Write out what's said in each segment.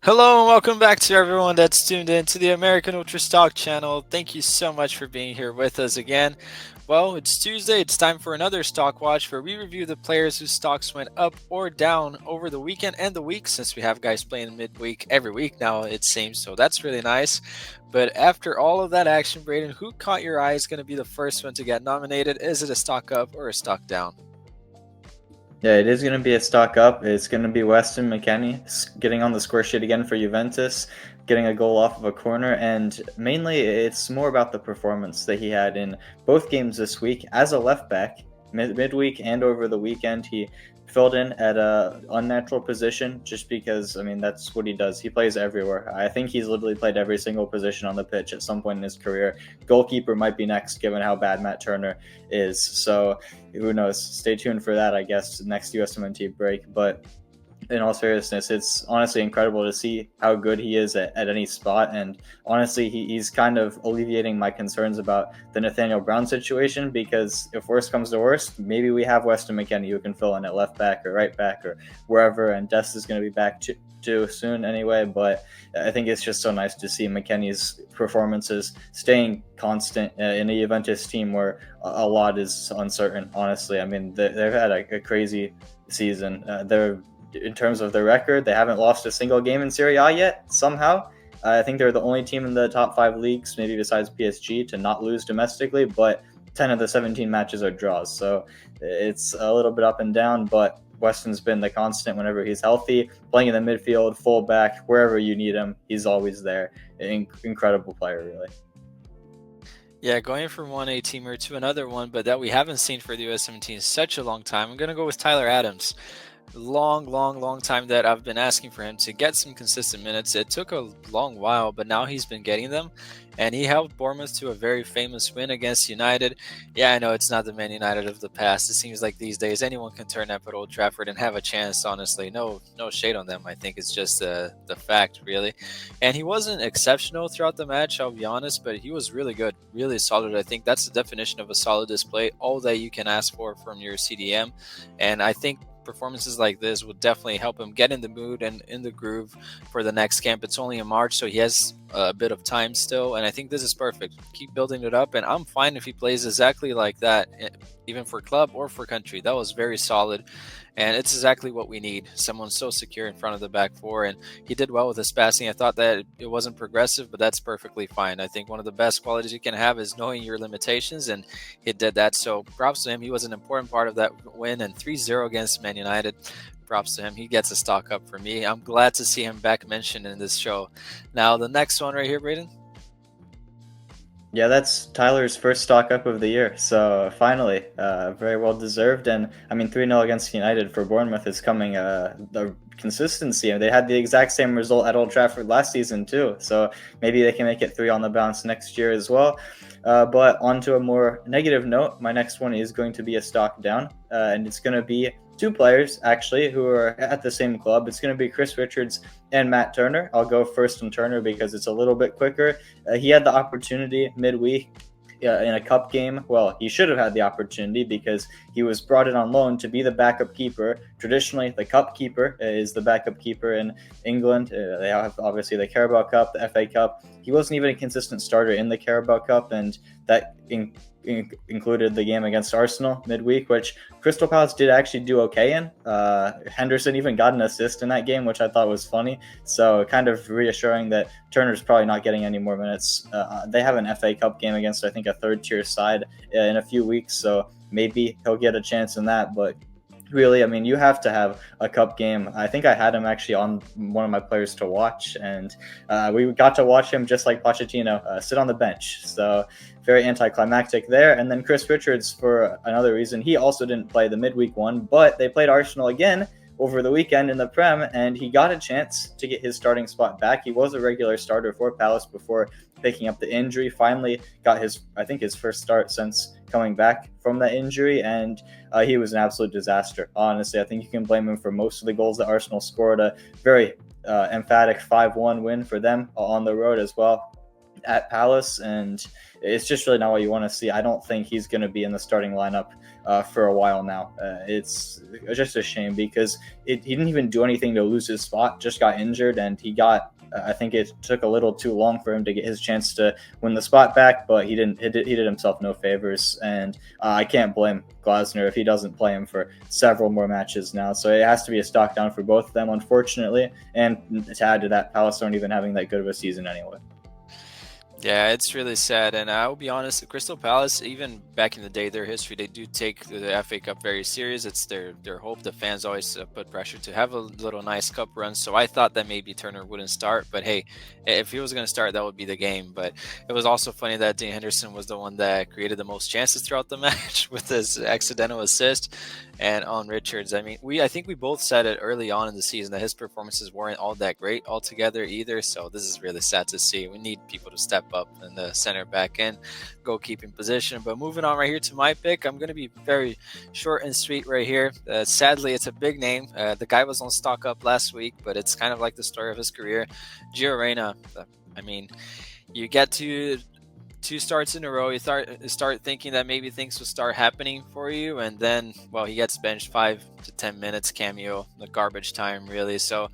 Hello and welcome back to everyone that's tuned in to the American Ultra Stock channel. Thank you so much for being here with us again. Well, it's Tuesday. It's time for another stock watch where we review the players whose stocks went up or down over the weekend and the week, since we have guys playing midweek every week now, it seems. So that's really nice. But after all of that action, Braden, who caught your eye is going to be the first one to get nominated? Is it a stock up or a stock down? Yeah, it is going to be a stock up. It's going to be Weston McKennie getting on the score sheet again for Juventus, getting a goal off of a corner, and mainly it's more about the performance that he had in both games this week as a left back, midweek and over the weekend. He filled in at a unnatural position just because, that's what he does. He plays everywhere. I think he's literally played every single position on the pitch at some point in his career. Goalkeeper might be next, given how bad Matt Turner is. So who knows? Stay tuned for that, I guess, next USMNT break. But in all seriousness, it's honestly incredible to see how good he is at any spot. And honestly, he's kind of alleviating my concerns about the Nathaniel Brown situation, because if worst comes to worst, maybe we have Weston McKennie who can fill in at left back or right back or wherever, and Dest is going to be back too soon anyway. But I think it's just so nice to see McKennie's performances staying constant in a Juventus team where a lot is uncertain, honestly. They've had a crazy season. They're in terms of their record, they haven't lost a single game in Serie A yet, somehow. I think they're the only team in the top 5 leagues, maybe besides PSG, to not lose domestically, but 10 of the 17 matches are draws. So it's a little bit up and down, but Weston's been the constant whenever he's healthy, playing in the midfield, fullback, wherever you need him, he's always there. Incredible player, really. Yeah, going from one A teamer to another one, but that we haven't seen for the USMNT in such a long time. I'm going to go with Tyler Adams. Long time that I've been asking for him to get some consistent minutes. It took a long while, but now he's been getting them, and he helped Bournemouth to a very famous win against United. Yeah, I know it's not the Man United of the past. It seems like these days anyone can turn up at Old Trafford and have a chance. Honestly, no shade on them. I think it's just the fact, really. And he wasn't exceptional throughout the match, I'll be honest, but he was really good, really solid. I think that's the definition of a solid display, all that you can ask for from your CDM. And I think performances like this would definitely help him get in the mood and in the groove for the next camp. It's only in March, so he has a bit of time still, and I think this is perfect. Keep building it up, and I'm fine if he plays exactly like that, even for club or for country. That was very solid, and it's exactly what we need. Someone so secure in front of the back four, and he did well with his passing. I thought that it wasn't progressive, but that's perfectly fine. I think one of the best qualities you can have is knowing your limitations, and he did that. So props to him. He was an important part of that win, and 3-0 against Man United. Props to him. He gets a stock up for me. I'm glad to see him back mentioned in this show. Now, the next one right here, Braden. Yeah, that's Tyler's first stock up of the year. So finally, very well deserved. And 3-0 against United for Bournemouth is coming. The consistency. They had the exact same result at Old Trafford last season too. So maybe they can make it 3 on the bounce next year as well. But on to a more negative note, my next one is going to be a stock down, and it's going to be two players actually who are at the same club. It's going to be Chris Richards and Matt Turner. I'll go first on Turner because it's a little bit quicker. He had the opportunity midweek in a cup game. Well, he should have had the opportunity because he was brought in on loan to be the backup keeper. Traditionally, the cup keeper is the backup keeper in England. They have obviously the Carabao Cup, the FA Cup. He wasn't even a consistent starter in the Carabao Cup, and that included the game against Arsenal midweek, which Crystal Palace did actually do okay in. Henderson even got an assist in that game, which I thought was funny. So kind of reassuring that Turner's probably not getting any more minutes. They have an FA Cup game against, I think, a third-tier side in a few weeks, so maybe he'll get a chance in that. But really, you have to have a cup game. I think I had him actually on one of my players to watch, and we got to watch him, just like Pochettino, sit on the bench. So very anticlimactic there. And then Chris Richards, for another reason, he also didn't play the midweek one, but they played Arsenal again over the weekend in the Prem, and he got a chance to get his starting spot back. He was a regular starter for Palace before picking up the injury. Finally got his first start since coming back from that injury, and he was an absolute disaster. Honestly, I think you can blame him for most of the goals that Arsenal scored. A very emphatic 5-1 win for them on the road as well. at Palace, and it's just really not what you want to see. I don't think he's going to be in the starting lineup for a while now. It's just a shame because he didn't even do anything to lose his spot, just got injured, and he got I think it took a little too long for him to get his chance to win the spot back, but he didn't. He did himself no favors, and I can't blame Glasner if he doesn't play him for several more matches now. So it has to be a stock down for both of them, unfortunately. And to add to that, Palace aren't even having that good of a season anyway. Yeah, it's really sad, and I will be honest, Crystal Palace, even back in the day, their history, they do take the FA Cup very serious. It's their hope. The fans always put pressure to have a little nice cup run, so I thought that maybe Turner wouldn't start, but hey, if he was going to start, that would be the game. But it was also funny that Dean Henderson was the one that created the most chances throughout the match with his accidental assist. And on Richards, I mean, I think we both said it early on in the season that his performances weren't all that great altogether either. So this is really sad to see. We need people to step up in the center back end, goalkeeping position. But moving on right here to my pick, I'm going to be very short and sweet right here. Sadly, it's a big name. The guy was on stock up last week, but it's kind of like the story of his career. Gio Reyna. I mean, you get to 2 starts in a row, you start thinking that maybe things will start happening for you, and then, well, he gets benched 5 to 10 minutes cameo, the garbage time, really. So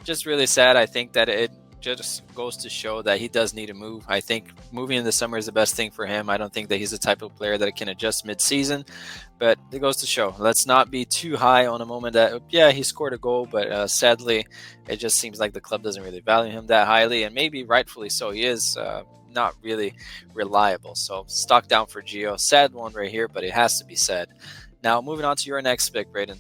just really sad. I think that it just goes to show that he does need to move. I think moving in the summer is the best thing for him. I don't think that he's the type of player that can adjust mid-season, but it goes to show. Let's not be too high on a moment that, yeah, he scored a goal, but sadly, it just seems like the club doesn't really value him that highly, and maybe rightfully so. He is not really reliable. So stock down for Gio. Sad one right here, but it has to be said. Now moving on to your next pick, Braden.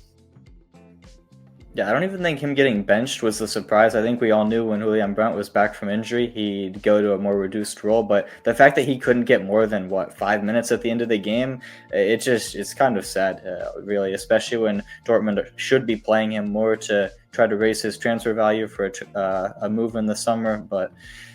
Yeah, I don't even think him getting benched was the surprise. I think we all knew when Julian Brandt was back from injury, he'd go to a more reduced role. But the fact that he couldn't get more than, 5 minutes at the end of the game, it's kind of sad, really, especially when Dortmund should be playing him more to try to raise his transfer value for a move in the summer. But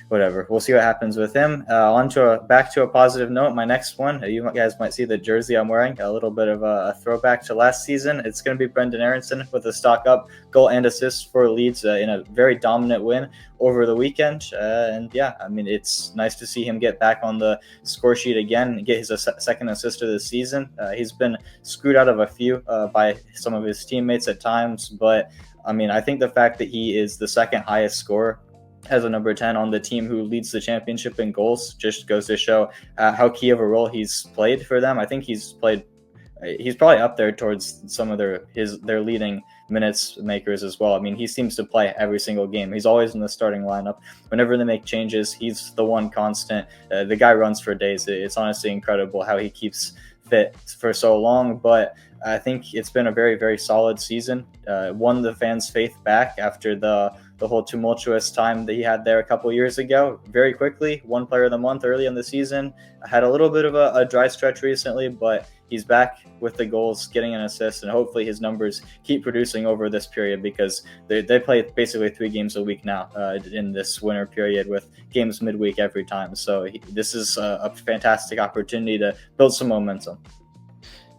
whatever. We'll see what happens with him. Back to a positive note. My next one, you guys might see the jersey I'm wearing, a little bit of a throwback to last season. It's going to be Brendan Aaronson with a stock up goal and assist for Leeds in a very dominant win over the weekend. And yeah, I mean, it's nice to see him get back on the score sheet again and get his second assist of the season. He's been screwed out of a few by some of his teammates at times, but I mean, I think the fact that he is the second highest scorer as a number 10 on the team who leads the championship in goals just goes to show how key of a role he's played for them. I think he's probably up there towards some of their leading minutes makers as well. I mean, he seems to play every single game. He's always in the starting lineup. Whenever they make changes, he's the one constant. The guy runs for days. It's honestly incredible how he keeps fit for so long, but I think it's been a very, very solid season. Won the fans' faith back after the whole tumultuous time that he had there a couple years ago. Very quickly, won Player of the Month early in the season. Had a little bit of a dry stretch recently, but he's back with the goals, getting an assist, and hopefully his numbers keep producing over this period because they play basically 3 games a week now in this winter period with games midweek every time. So this is a fantastic opportunity to build some momentum.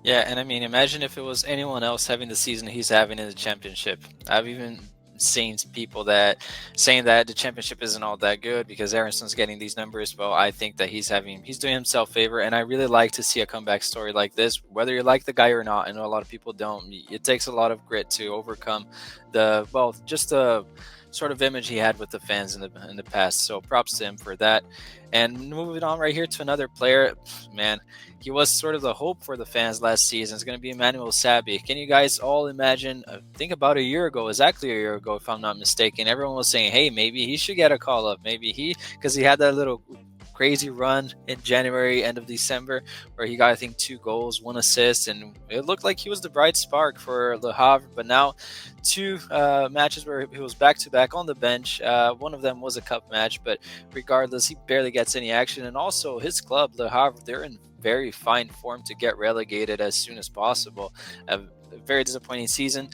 Yeah, and I mean, imagine if it was anyone else having the season he's having in the championship. I've even seen people that saying that the championship isn't all that good because Aaronson's getting these numbers. Well, I think that he's doing himself favor, and I really like to see a comeback story like this, whether you like the guy or not. I know a lot of people don't. It takes a lot of grit to overcome just the sort of image he had with the fans in the past. So props to him for that. And moving on right here to another player, man, he was sort of the hope for the fans last season. It's going to be Emmanuel Sabi. Can you guys all imagine, think about a year ago, exactly a year ago, if I'm not mistaken, everyone was saying, hey, maybe he should get a call up. Because he had that little crazy run in January, end of December, where he got, I think, 2 goals, 1 assist, and it looked like he was the bright spark for Le Havre. But now 2 matches where he was back-to-back on the bench. One of them was a cup match, but regardless, he barely gets any action. And also his club, Le Havre, they're in very fine form to get relegated as soon as possible. A very disappointing season.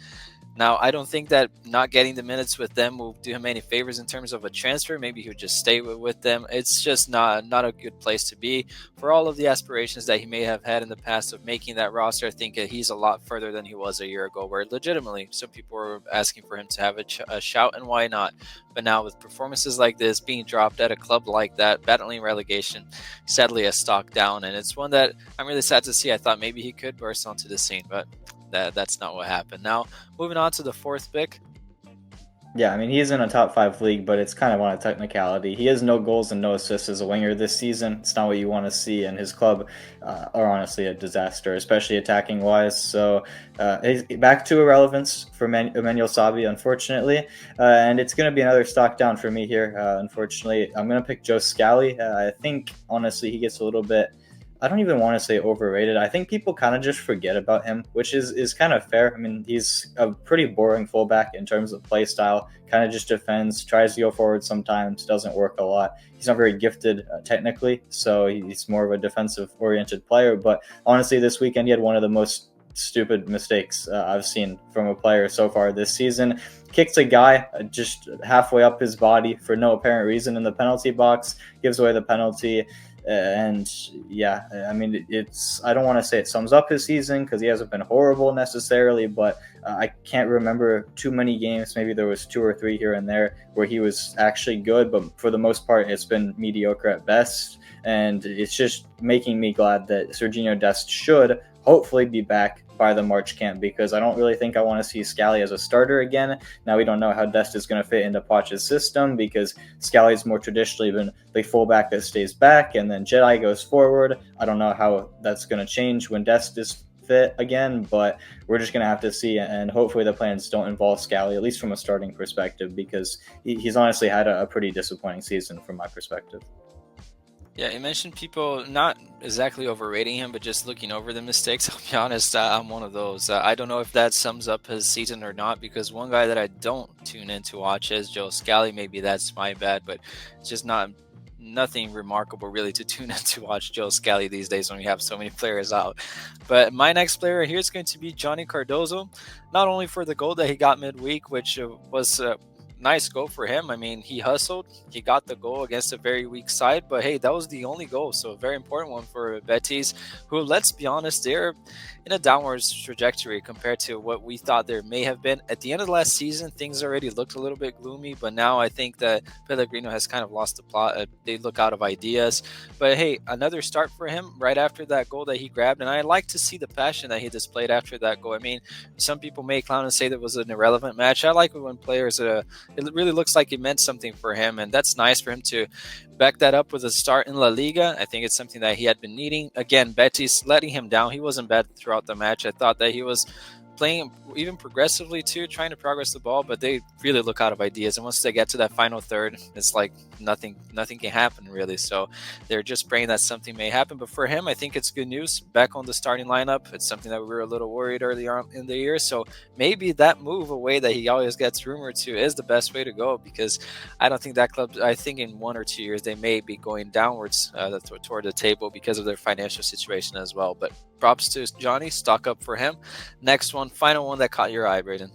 Now, I don't think that not getting the minutes with them will do him any favors in terms of a transfer. Maybe he would just stay with them. It's just not a good place to be. For all of the aspirations that he may have had in the past of making that roster, I think he's a lot further than he was a year ago, where legitimately some people were asking for him to have a shout, and why not? But now with performances like this, being dropped at a club like that, battling relegation, sadly a stock down, and it's one that I'm really sad to see. I thought maybe he could burst onto the scene, but that's not what happened. Now, moving on to the fourth pick. Yeah, I mean, he's in a top 5 league, but it's kind of on a technicality. He has no goals and no assists as a winger this season. It's not what you want to see, and his club are honestly a disaster, especially attacking wise. So he's back to irrelevance for Emmanuel Sabi, unfortunately, and it's going to be another stock down for me here. Unfortunately, I'm going to pick Joe Scally. I think honestly he gets a little bit. I don't even want to say overrated. I think people kind of just forget about him, which is kind of fair. I mean, he's a pretty boring fullback in terms of play style. Kind of just defends, tries to go forward sometimes, doesn't work a lot. He's not very gifted technically, so he's more of a defensive-oriented player. But honestly, this weekend he had one of the most stupid mistakes I've seen from a player so far this season. Kicks a guy just halfway up his body for no apparent reason in the penalty box, gives away the penalty. And yeah, I mean, I don't want to say it sums up his season because he hasn't been horrible necessarily, but I can't remember too many games. Maybe there was 2 or 3 here and there where he was actually good, but for the most part, it's been mediocre at best. And it's just making me glad that Serginho Dest should hopefully be back by the March camp, because I don't really think I want to see Scally as a starter again. Now, we don't know how Dest is going to fit into Poch's system, because Scally's more traditionally been the fullback that stays back and then Jedi goes forward. I don't know how that's going to change when Dest is fit again, but we're just going to have to see, and hopefully the plans don't involve Scally, at least from a starting perspective, because he's honestly had a pretty disappointing season from my perspective. Yeah, you mentioned people not exactly overrating him, but just looking over the mistakes. I'll be honest, I'm one of those. I don't know if that sums up his season or not, because one guy that I don't tune in to watch is Joe Scally. Maybe that's my bad, but it's just nothing remarkable really to tune in to watch Joe Scally these days when we have so many players out. But my next player here is going to be Johnny Cardozo, not only for the goal that he got midweek, which was nice goal for him. I mean, he hustled, he got the goal against a very weak side, but hey, that was the only goal, so a very important one for Betis, who, let's be honest, they're in a downwards trajectory compared to what we thought there may have been. At the end of the last season, things already looked a little bit gloomy, but now I think that Pellegrino has kind of lost the plot. They look out of ideas, but hey, another start for him right after that goal that he grabbed, and I like to see the passion that he displayed after that goal. I mean, some people may clown and say that was an irrelevant match. I like it when players it really looks like it meant something for him, and that's nice for him to back that up with a start in La Liga. I think it's something that he had been needing. Again, Betis letting him down. He wasn't bad throughout the match. I thought that he was playing even progressively too, trying to progress the ball, but they really look out of ideas. And once they get to that final third, it's like nothing can happen really. So they're just praying that something may happen. But for him, I think it's good news. Back on the starting lineup. It's something that we were a little worried early on in the year. So maybe that move away that he always gets rumored to is the best way to go, because I don't think that club, I think in 1 or 2 years, they may be going downwards toward the table because of their financial situation as well. But props to Johnny, stock up for him. Next one, final one that caught your eye, Braden.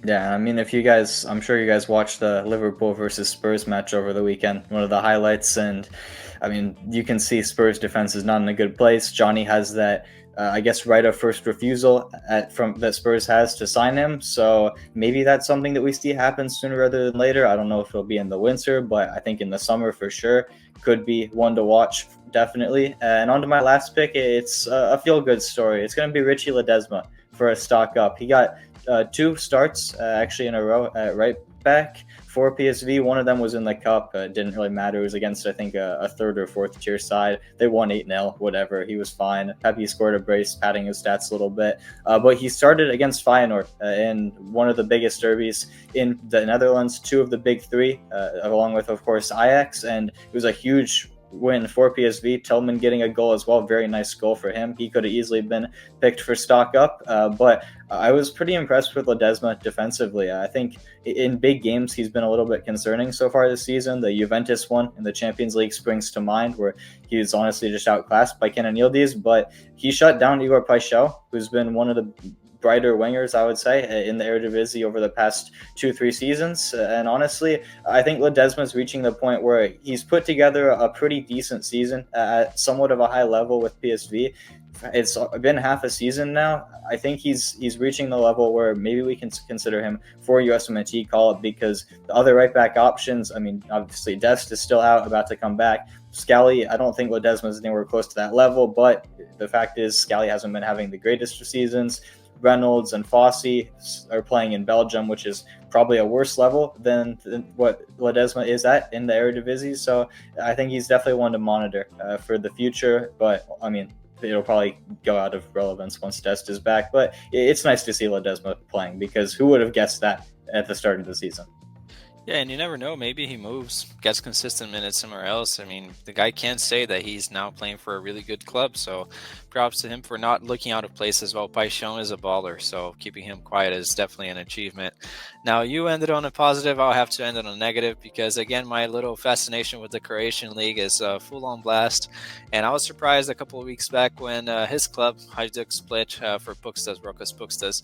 Yeah, I mean, I'm sure you guys watched the Liverpool versus Spurs match over the weekend, one of the highlights, and I mean, you can see Spurs defense is not in a good place. Johnny has that, I guess, right of first refusal from that Spurs has to sign him, so maybe that's something that we see happen sooner rather than later. I don't know if it'll be in the winter, but I think in the summer for sure. Could be one to watch, definitely. And on to my last pick, it's a feel-good story. It's going to be Richie Ledesma for a stock up. He got 2 starts actually in a row at right back for PSV. One of them was in the cup. It didn't really matter. It was against, I think, a 3rd or 4th tier side. They won 8-0, whatever. He was fine. Pepe scored a brace, padding his stats a little bit. But he started against Feyenoord in one of the biggest derbies in the Netherlands, 2 of the big 3, along with, of course, Ajax. And it was a huge win for PSV. Tillman getting a goal as well. Very nice goal for him. He could have easily been picked for stock up, but I was pretty impressed with Ledesma defensively. I think in big games he's been a little bit concerning so far this season. The Juventus one in the Champions League springs to mind, where he was honestly just outclassed by Kenan Yildiz, but he shut down Igor Paixão, who's been one of the brighter wingers, I would say, in the Eredivisie over the past 2-3 seasons. And honestly, I think Ledesma is reaching the point where he's put together a pretty decent season at somewhat of a high level with PSV. It's been half a season now. I think he's reaching the level where maybe we can consider him for USMNT call-up, because the other right back options, I mean, obviously Dest is still out, about to come back. Scally, I don't think Ledesma is anywhere close to that level, but the fact is Scally hasn't been having the greatest of seasons. Reynolds and Fossey are playing in Belgium, which is probably a worse level than what Ledesma is at in the Eredivisie. So I think he's definitely one to monitor for the future. But I mean, it'll probably go out of relevance once Dest is back. But it's nice to see Ledesma playing, because who would have guessed that at the start of the season? Yeah, and you never know. Maybe he moves, gets consistent minutes somewhere else. I mean, the guy can't say that he's now playing for a really good club. So props to him for not looking out of place as well. Paixão is a baller, so keeping him quiet is definitely an achievement. Now, you ended on a positive. I'll have to end on a negative because, again, my little fascination with the Croatian league is full-on blast. And I was surprised a couple of weeks back when his club, Hajduk Split for Pukstas, Rokas Pukstas,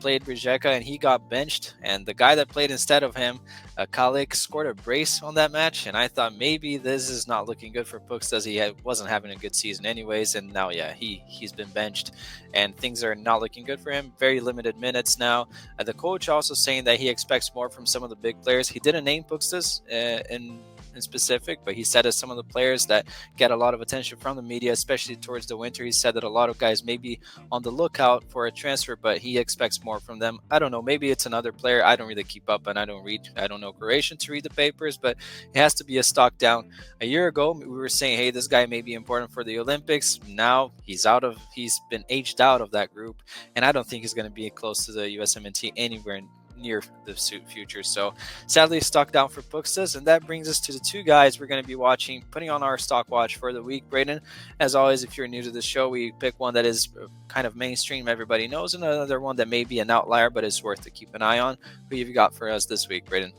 played Rijeka, and he got benched. And the guy that played instead of him, Kalik, scored a brace on that match, and I thought maybe this is not looking good for Pukstas. He wasn't having a good season anyways, and now, yeah, he's been benched, and things are not looking good for him. Very limited minutes now. The coach also saying that he expects more from some of the big players. He didn't name Pukstas in specific, but he said as some of the players that get a lot of attention from the media, especially towards the winter, he said that a lot of guys may be on the lookout for a transfer, but he expects more from them. I don't know, maybe it's another player. I don't really keep up, and I don't know Croatian to read the papers, but it has to be a stock down. A year ago we were saying, hey, this guy may be important for the Olympics. Now he's been aged out of that group, and I don't think he's going to be close to the USMNT anywhere near the future. So sadly, stock down for Pukstas, and that brings us to the two guys we're going to be watching, putting on our stock watch for the week. Braden, as always, if you're new to the show, we pick one that is kind of mainstream, everybody knows, and another one that may be an outlier but is worth to keep an eye on. Who have you got for us this week, Braden?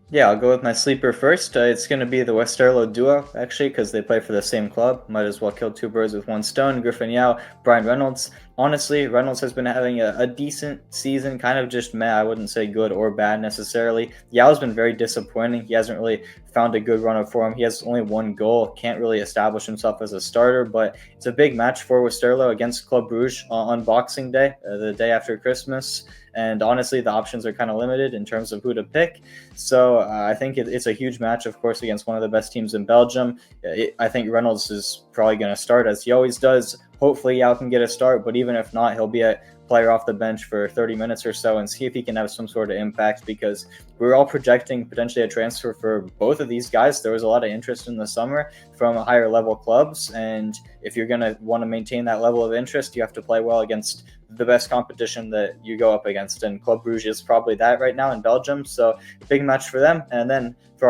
Yeah, I'll go with my sleeper first. It's going to be the Westerlo duo, actually, because they play for the same club. Might as well kill two birds with one stone. Griffin Yao, Brian Reynolds. Honestly, Reynolds has been having a decent season, kind of just meh. I wouldn't say good or bad necessarily. Yao's been very disappointing. He hasn't really found a good run of form. He has only one goal, can't really establish himself as a starter, but it's a big match for Westerlo against Club Brugge on Boxing Day, the day after Christmas. And honestly, the options are kind of limited in terms of who to pick. So I think it's a huge match, of course, against one of the best teams in Belgium. I think Reynolds is probably going to start, as he always does. Hopefully Yao can get a start, but even if not, he'll be a player off the bench for 30 minutes or so and see if he can have some sort of impact, because we're all projecting potentially a transfer for both of these guys. There was a lot of interest in the summer from higher level clubs, and if you're going to want to maintain that level of interest, you have to play well against the best competition that you go up against, and Club Brugge is probably that right now in Belgium. So big match for them. And then for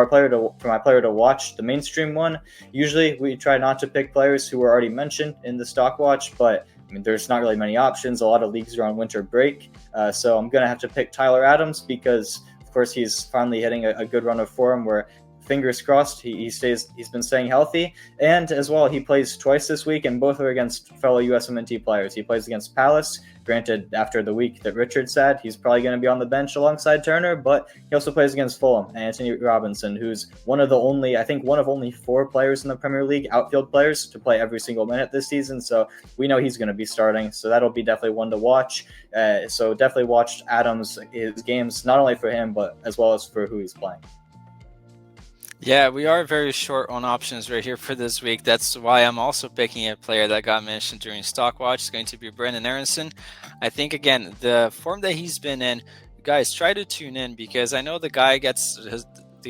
my player to watch, the mainstream one, usually we try not to pick players who were already mentioned in the stock watch, but I mean, there's not really many options. A lot of leagues are on winter break. So I'm going to have to pick Tyler Adams, because, of course, he's finally hitting a good run of form where, fingers crossed, he's been staying healthy. And as well, he plays twice this week, and both are against fellow USMNT players. He plays against Palace. Granted, after the week that Richard said, he's probably going to be on the bench alongside Turner, but he also plays against Fulham, Anthony Robinson, who's one of only 4 players in the Premier League, outfield players, to play every single minute this season. So we know he's going to be starting. So that'll be definitely one to watch. So definitely watch Adams, his games, not only for him, but as well as for who he's playing. Yeah, we are very short on options right here for this week. That's why I'm also picking a player that got mentioned during Stockwatch. It's going to be Brendan Aaronson. I think, again, the form that he's been in, guys, try to tune in, because I know the guy gets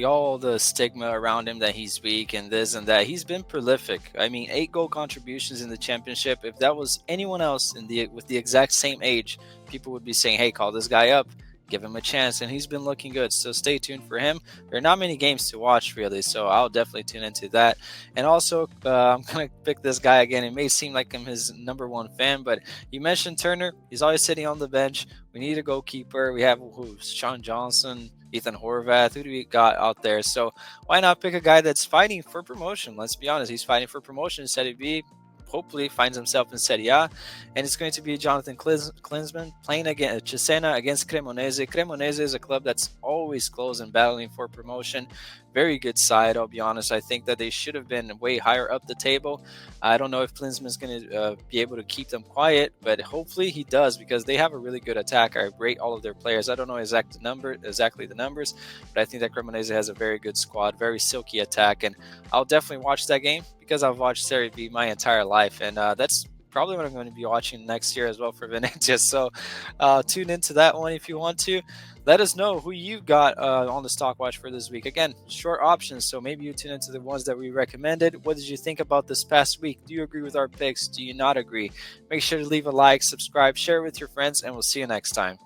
all the stigma around him that he's weak and this and that. He's been prolific. I mean, 8 goal contributions in the championship. If that was anyone else with the exact same age, people would be saying, hey, call this guy up, give him a chance, and he's been looking good. So stay tuned for him. There are not many games to watch, really, so I'll definitely tune into that. And also, I'm going to pick this guy again. It may seem like I'm his number one fan, but you mentioned Turner. He's always sitting on the bench. We need a goalkeeper. We have Sean Johnson, Ethan Horvath. Who do we got out there? So why not pick a guy that's fighting for promotion? Let's be honest. He's fighting for promotion in Serie B. hopefully finds himself in Serie A, and it's going to be Jonathan Klinsmann playing against Cesena against Cremonese. Cremonese is a club that's always close and battling for promotion. Very good side, I'll be honest. I think that they should have been way higher up the table. I don't know if Klinsmann's going to be able to keep them quiet, but hopefully he does, because they have a really good attack. I rate all of their players. I don't know exactly the numbers, but I think that Cremonese has a very good squad, very silky attack, and I'll definitely watch that game because I've watched Serie B my entire life, and that's probably what I'm going to be watching next year as well for Venezia. So tune into that one if you want to. Let us know who you got on the stock watch for this week. Again, short options, so maybe you tune into the ones that we recommended. What did you think about this past week? Do you agree with our picks? Do you not agree? Make sure to leave a like, subscribe, share it with your friends, and we'll see you next time.